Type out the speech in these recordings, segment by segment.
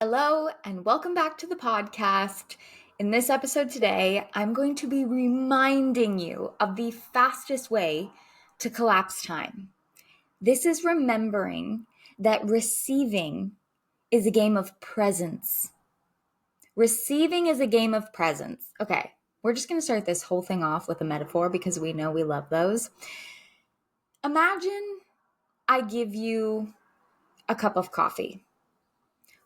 Hello, and welcome back to the podcast. In this episode today, I'm going to be reminding you of the fastest way to collapse time. This is remembering that receiving is a game of presence. Receiving is a game of presence. Okay, we're just going to start this whole thing off with a metaphor because we know we love those. Imagine I give you a cup of coffee.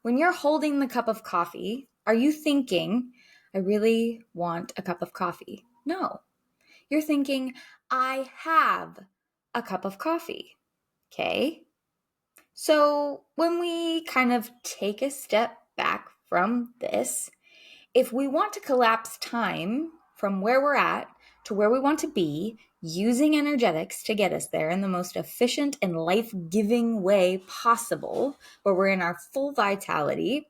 When you're holding the cup of coffee, are you thinking, I really want a cup of coffee? No. You're thinking, I have a cup of coffee. Okay? So when we kind of take a step back from this, if we want to collapse time from where we're at to where we want to be, using energetics to get us there in the most efficient and life-giving way possible, where we're in our full vitality,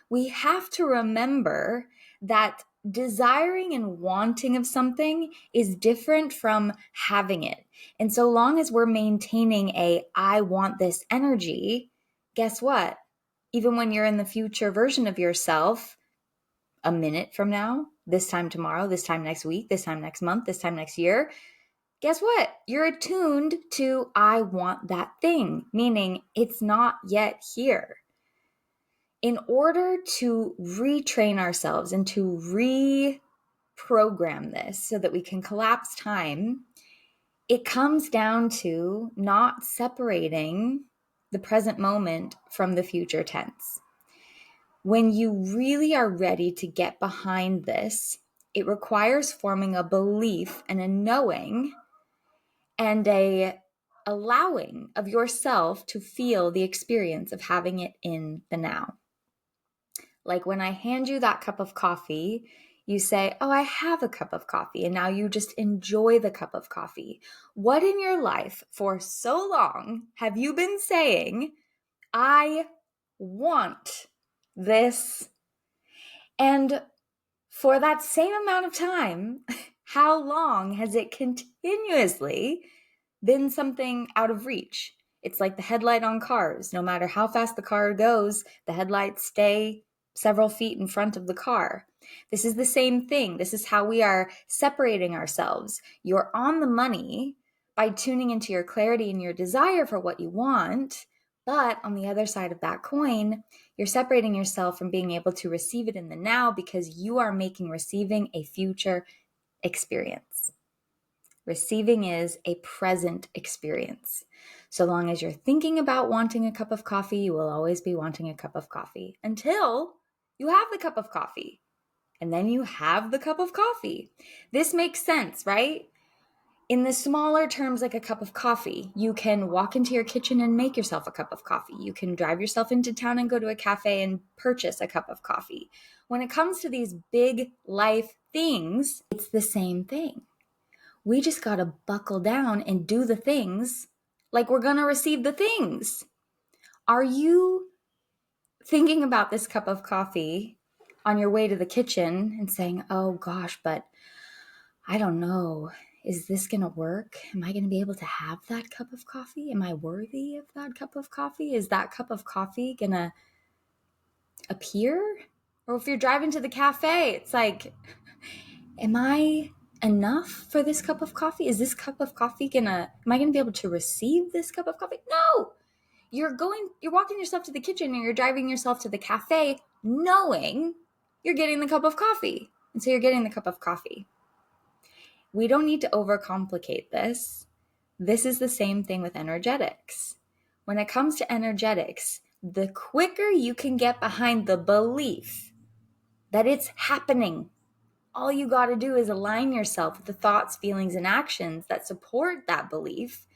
we have to remember that desiring and wanting of something is different from having it. And so long as we're maintaining I want this energy, guess what? Even when you're in the future version of yourself, a minute from now, this time tomorrow, this time next week, this time next month, this time next year, guess what? You're attuned to I want that thing, meaning it's not yet here. In order to retrain ourselves and to reprogram this so that we can collapse time, it comes down to not separating the present moment from the future tense. When you really are ready to get behind this, it requires forming a belief and a knowing and a allowing of yourself to feel the experience of having it in the now. Like when I hand you that cup of coffee, you say, oh, I have a cup of coffee. And now you just enjoy the cup of coffee. What in your life for so long have you been saying, I want this? And for that same amount of time, how long has it continuously been something out of reach? It's like the headlight on cars. No matter how fast the car goes, the headlights stay several feet in front of the car. This is the same thing. This is how we are separating ourselves. You're on the money by tuning into your clarity and your desire for what you want. But on the other side of that coin, you're separating yourself from being able to receive it in the now because you are making receiving a future experience. Receiving is a present experience. So long as you're thinking about wanting a cup of coffee, you will always be wanting a cup of coffee until you have the cup of coffee. And then you have the cup of coffee. This makes sense, right? In the smaller terms, like a cup of coffee, you can walk into your kitchen and make yourself a cup of coffee. You can drive yourself into town and go to a cafe and purchase a cup of coffee. When it comes to these big life things, it's the same thing. We just got to buckle down and do the things like we're going to receive the things. Are you thinking about this cup of coffee on your way to the kitchen and saying, oh gosh, but I don't know. Is this going to work? Am I going to be able to have that cup of coffee? Am I worthy of that cup of coffee? Is that cup of coffee going to appear? Or if you're driving to the cafe, it's like, am I enough for this cup of coffee? Is this cup of coffee am I going to be able to receive this cup of coffee? No. You're walking yourself to the kitchen and you're driving yourself to the cafe knowing you're getting the cup of coffee. And so you're getting the cup of coffee. We don't need to overcomplicate this. This is the same thing with energetics. When it comes to energetics, the quicker you can get behind the belief that it's happening, all you got to do is align yourself with the thoughts, feelings, and actions that support that belief,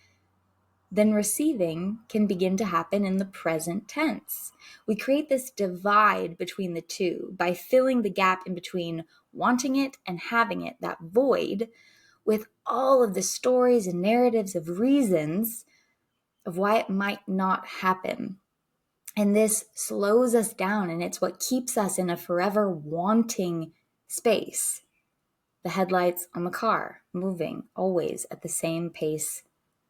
then receiving can begin to happen in the present tense. We create this divide between the two by filling the gap in between wanting it and having it, that void, with all of the stories and narratives of reasons of why it might not happen. And this slows us down, and it's what keeps us in a forever wanting space. The headlights on the car moving always at the same pace,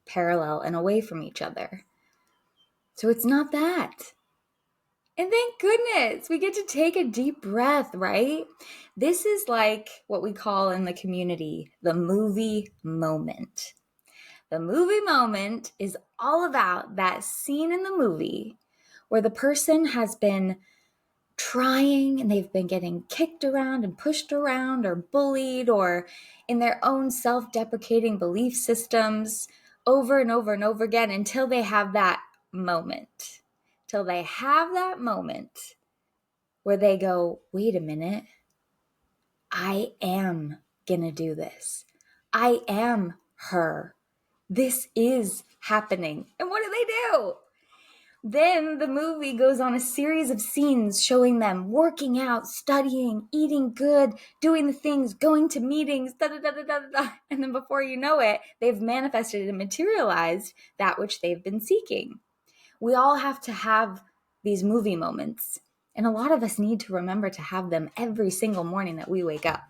parallel and away from each other. So it's not that. And thank goodness we get to take a deep breath, right? This is like what we call in the community the movie moment. The movie moment is all about that scene in the movie where the person has been trying and they've been getting kicked around and pushed around or bullied or in their own self-deprecating belief systems over and over and over again until they have that moment. Till they have that moment where they go, wait a minute, I am gonna do this. I am her. This is happening. And what do? Then the movie goes on a series of scenes showing them working out, studying, eating good, doing the things, going to meetings, da da da da da da. And then before you know it, they've manifested and materialized that which they've been seeking. We all have to have these movie moments. And a lot of us need to remember to have them every single morning that we wake up.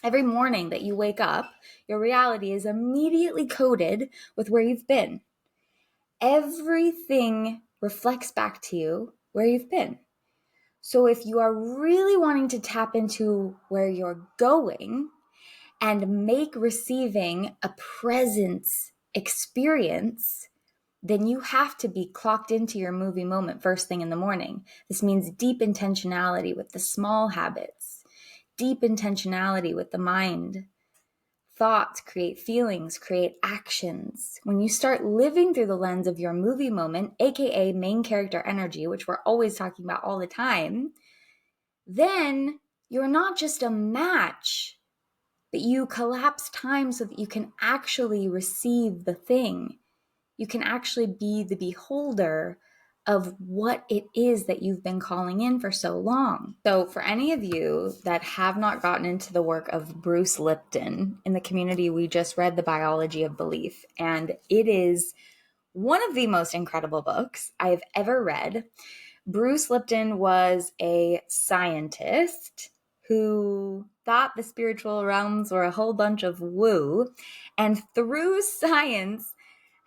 Every morning that you wake up, your reality is immediately coded with where you've been. Everything reflects back to you where you've been. So if you are really wanting to tap into where you're going and make receiving a presence experience, then you have to be clocked into your movie moment first thing in the morning. This means deep intentionality with the small habits, deep intentionality with the mind. Thoughts create feelings, create actions. When you start living through the lens of your movie moment, aka main character energy, which we're always talking about all the time, then you're not just a match, but you collapse time so that you can actually receive the thing. You can actually be the beholder of what it is that you've been calling in for so long. So for any of you that have not gotten into the work of Bruce Lipton, in the community, we just read The Biology of Belief, and it is one of the most incredible books I've ever read. Bruce Lipton was a scientist who thought the spiritual realms were a whole bunch of woo, and through science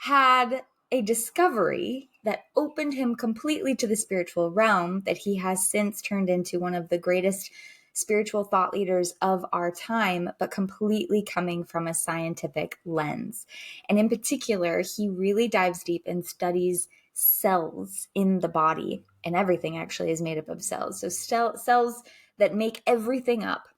had a discovery that opened him completely to the spiritual realm that he has since turned into one of the greatest spiritual thought leaders of our time, but completely coming from a scientific lens. And in particular, he really dives deep and studies cells in the body, and everything actually is made up of cells. So cells that make everything up.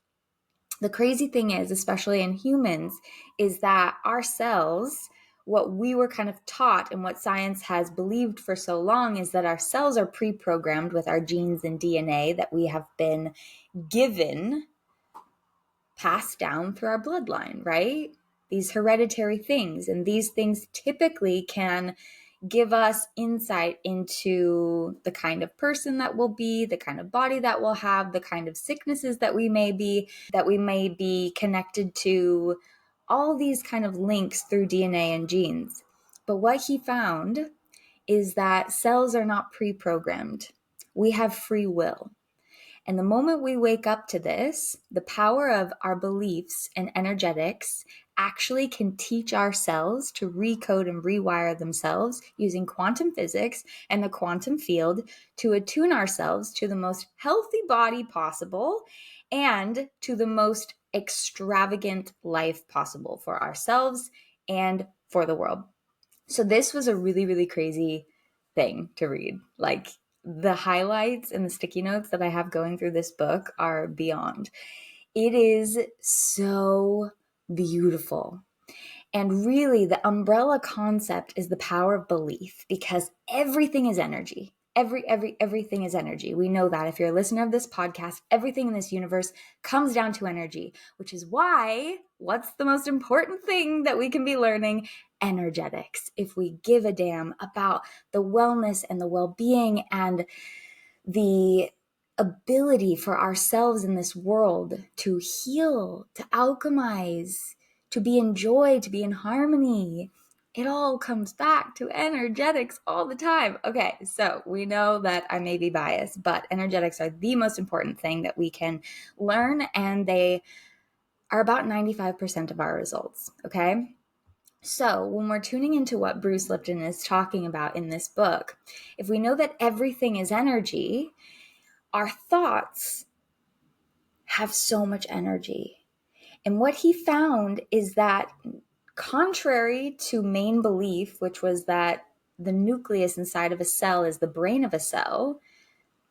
The crazy thing is, especially in humans, is that our cells, what we were kind of taught and what science has believed for so long is that our cells are pre-programmed with our genes and DNA that we have been given, passed down through our bloodline, right? These hereditary things. And these things typically can give us insight into the kind of person that we'll be, the kind of body that we'll have, the kind of sicknesses that we may be connected to, all these kind of links through DNA and genes. But what he found is that cells are not pre-programmed. We have free will. And the moment we wake up to this, the power of our beliefs and energetics actually can teach our cells to recode and rewire themselves using quantum physics and the quantum field to attune ourselves to the most healthy body possible and to the most extravagant life possible for ourselves and for the world. So this was a really, really crazy thing to read. Like, the highlights and the sticky notes that I have going through this book are beyond. It is so beautiful. And really, the umbrella concept is the power of belief, because everything is energy. Everything is energy. We know that. If you're a listener of this podcast, everything in this universe comes down to energy, which is why, what's the most important thing that we can be learning? Energetics. If we give a damn about the wellness and the well-being and the ability for ourselves in this world to heal, to alchemize, to be in joy, to be in harmony, it all comes back to energetics all the time. Okay, so we know that I may be biased, but energetics are the most important thing that we can learn, and they are about 95% of our results, okay? So when we're tuning into what Bruce Lipton is talking about in this book, if we know that everything is energy, our thoughts have so much energy. And what he found is that, contrary to main belief, which was that the nucleus inside of a cell is the brain of a cell,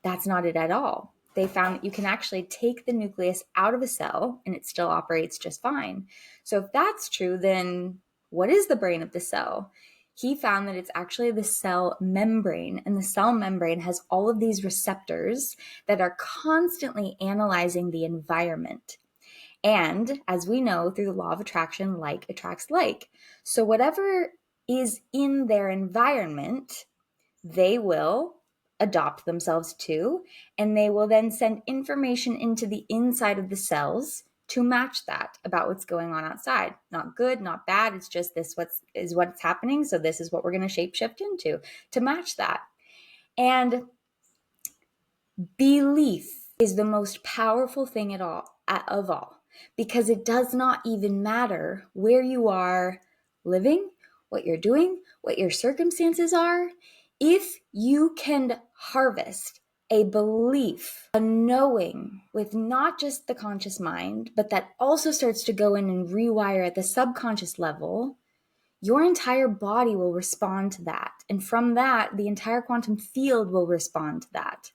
that's not it at all. They found that you can actually take the nucleus out of a cell and it still operates just fine. So if that's true, then what is the brain of the cell? He found that it's actually the cell membrane, and the cell membrane has all of these receptors that are constantly analyzing the environment. And as we know through the law of attraction, like attracts like. So whatever is in their environment, they will adopt themselves to, and they will then send information into the inside of the cells to match that about what's going on outside. Not good, not bad. It's just this what's happening. So this is what we're going to shapeshift into to match that. And belief is the most powerful thing of all, because it does not even matter where you are living, what you're doing, what your circumstances are. If you can harvest a belief, a knowing with not just the conscious mind, but that also starts to go in and rewire at the subconscious level, your entire body will respond to that. And from that, the entire quantum field will respond to that.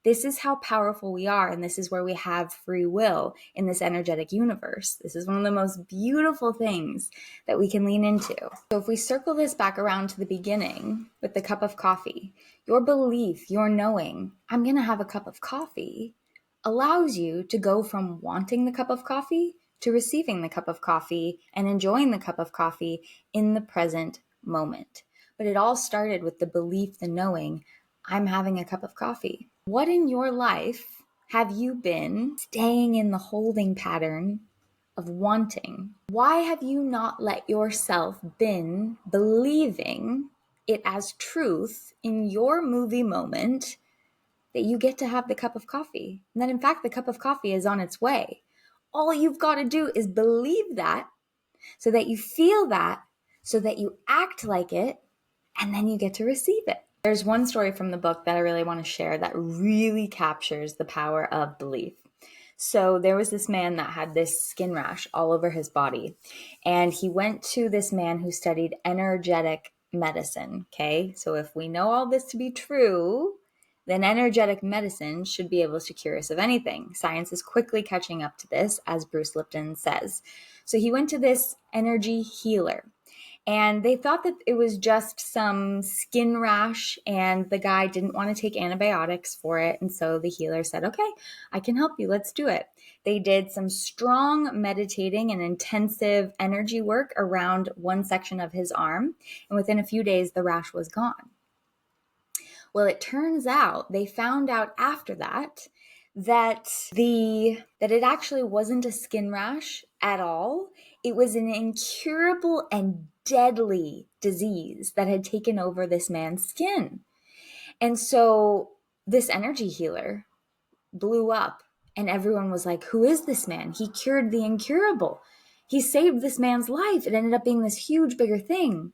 This is how powerful we are, and this is where we have free will in this energetic universe. This is one of the most beautiful things that we can lean into. So if we circle this back around to the beginning with the cup of coffee, your belief, your knowing, I'm going to have a cup of coffee, allows you to go from wanting the cup of coffee to receiving the cup of coffee and enjoying the cup of coffee in the present moment. But it all started with the belief, the knowing, I'm having a cup of coffee. What in your life have you been staying in the holding pattern of wanting? Why have you not let yourself been believing it as truth in your movie moment that you get to have the cup of coffee? And that in fact, the cup of coffee is on its way. All you've got to do is believe that, so that you feel that, so that you act like it, and then you get to receive it. There's one story from the book that I really want to share that really captures the power of belief. So there was this man that had this skin rash all over his body, and he went to this man who studied energetic medicine. Okay, so if we know all this to be true, then energetic medicine should be able to cure us of anything. Science is quickly catching up to this, as Bruce Lipton says. So he went to this energy healer, and they thought that it was just some skin rash, and the guy didn't want to take antibiotics for it. And so the healer said, okay, I can help you. Let's do it. They did some strong meditating and intensive energy work around one section of his arm. And within a few days, the rash was gone. Well, it turns out they found out after that it actually wasn't a skin rash at all. It was an incurable and deadly disease that had taken over this man's skin. And so this energy healer blew up, and everyone was like, who is this man? He cured the incurable. He saved this man's life. It ended up being this huge, bigger thing.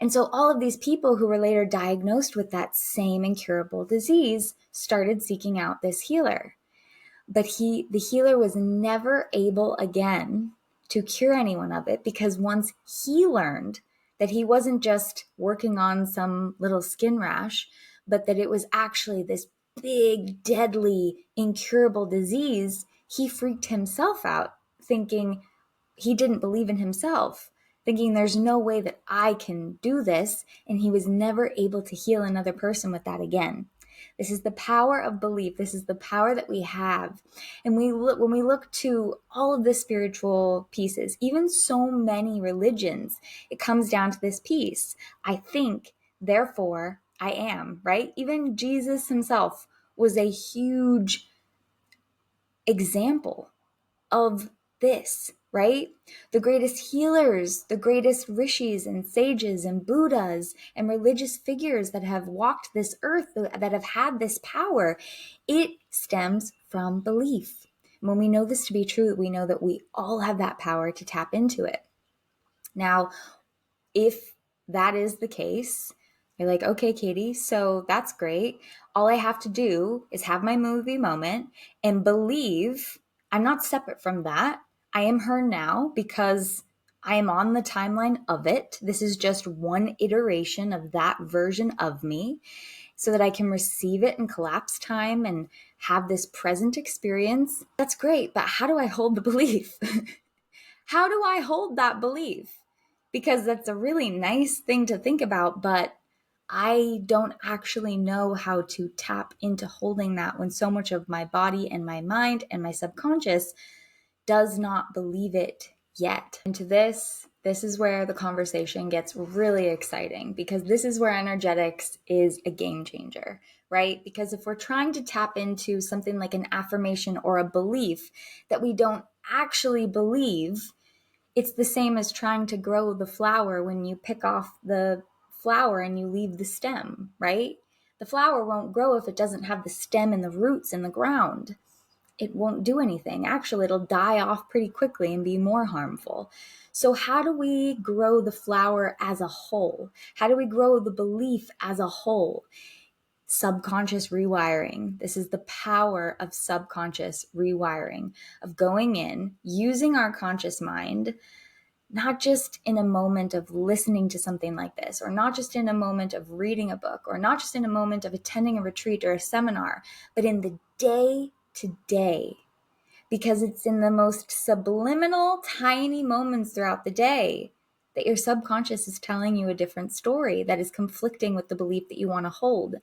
And so all of these people who were later diagnosed with that same incurable disease started seeking out this healer. But the healer was never able again to cure anyone of it, because once he learned that he wasn't just working on some little skin rash, but that it was actually this big, deadly, incurable disease, he freaked himself out, thinking he didn't believe in himself, thinking there's no way that I can do this, and he was never able to heal another person with that again. This is the power of belief. This is the power that we have. And when we look to all of the spiritual pieces, even so many religions, it comes down to this piece. I think, therefore I am, right? Even Jesus himself was a huge example of this, right? The greatest healers, the greatest rishis and sages and Buddhas and religious figures that have walked this earth, that have had this power, it stems from belief. When we know this to be true, we know that we all have that power to tap into it. Now, if that is the case, you're like, okay, Katie, so that's great. All I have to do is have my movie moment and believe I'm not separate from that. I am her now because I am on the timeline of it. This is just one iteration of that version of me, so that I can receive it in collapse time and have this present experience. That's great, but how do I hold the belief? How do I hold that belief? Because that's a really nice thing to think about, but I don't actually know how to tap into holding that when so much of my body and my mind and my subconscious does not believe it yet. And to this is where the conversation gets really exciting, because this is where energetics is a game changer, right? Because if we're trying to tap into something like an affirmation or a belief that we don't actually believe, it's the same as trying to grow the flower when you pick off the flower and you leave the stem, right? The flower won't grow if it doesn't have the stem and the roots in the ground. It won't do anything. Actually, it'll die off pretty quickly and be more harmful. So how do we grow the flower as a whole? How do we grow the belief as a whole? Subconscious rewiring. This is the power of subconscious rewiring, of going in, using our conscious mind, not just in a moment of listening to something like this, or not just in a moment of reading a book, or not just in a moment of attending a retreat or a seminar, but in the day to day, because it's in the most subliminal, tiny moments throughout the day that your subconscious is telling you a different story that is conflicting with the belief that you want to hold.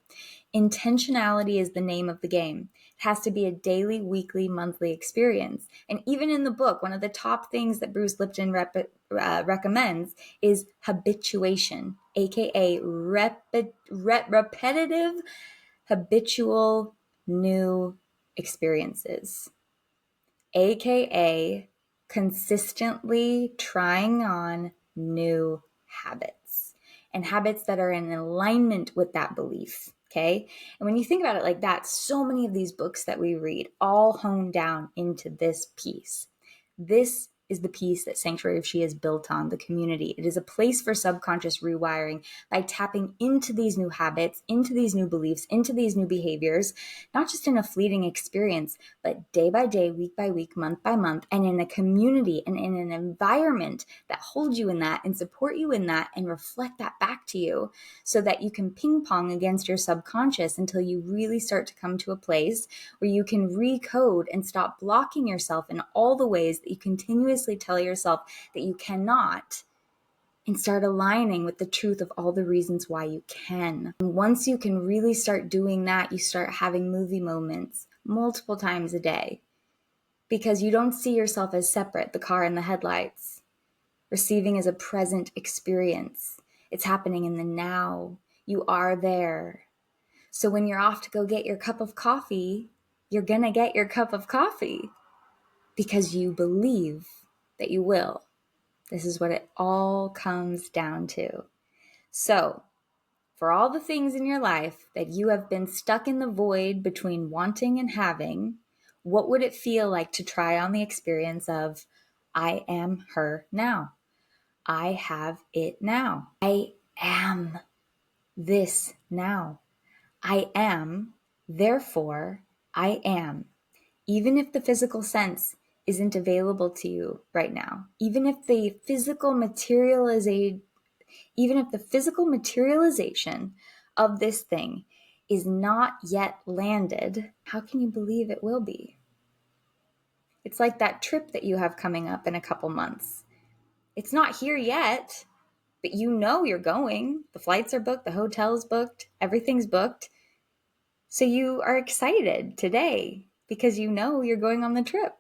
Intentionality is the name of the game. It has to be a daily, weekly, monthly experience. And even in the book, one of the top things that Bruce Lipton recommends is habituation, aka repetitive, habitual new experiences, aka consistently trying on new habits, and habits that are in alignment with that belief. Okay. And when you think about it like that, so many of these books that we read all hone down into this piece. This is the piece that Sanctuary of She is built on, the community. It is a place for subconscious rewiring by tapping into these new habits, into these new beliefs, into these new behaviors, not just in a fleeting experience, but day by day, week by week, month by month, and in a community and in an environment that holds you in that and support you in that and reflect that back to you, so that you can ping pong against your subconscious until you really start to come to a place where you can recode and stop blocking yourself in all the ways that you continuously tell yourself that you cannot, and start aligning with the truth of all the reasons why you can. And once you can really start doing that, you start having movie moments multiple times a day, because you don't see yourself as separate, the car and the headlights. Receiving is a present experience. It's happening in the now. You are there. So when you're off to go get your cup of coffee, you're gonna get your cup of coffee because you believe that you will. This is what it all comes down to. So, for all the things in your life that you have been stuck in the void between wanting and having, what would it feel like to try on the experience of, I am her now. I have it now. I am this now. I am, therefore, I am. Even if the physical sense isn't available to you right now, even if the physical materialization of this thing is not yet landed, how can you believe it will be? It's like that trip that you have coming up in a couple months. It's not here yet, but you know you're going. The flights are booked, the hotel's booked, everything's booked. So you are excited today because you know you're going on the trip.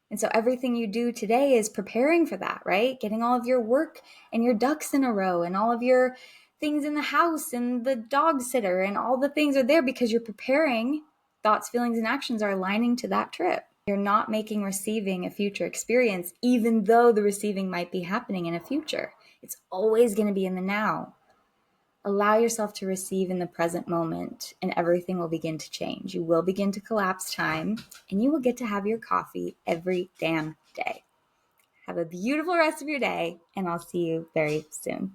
And so everything you do today is preparing for that, right? Getting all of your work and your ducks in a row and all of your things in the house and the dog sitter and all the things are there because you're preparing. Thoughts, feelings, and actions are aligning to that trip. You're not making receiving a future experience, even though the receiving might be happening in a future. It's always going to be in the now. Allow yourself to receive in the present moment, and everything will begin to change. You will begin to collapse time, and you will get to have your coffee every damn day. Have a beautiful rest of your day, and I'll see you very soon.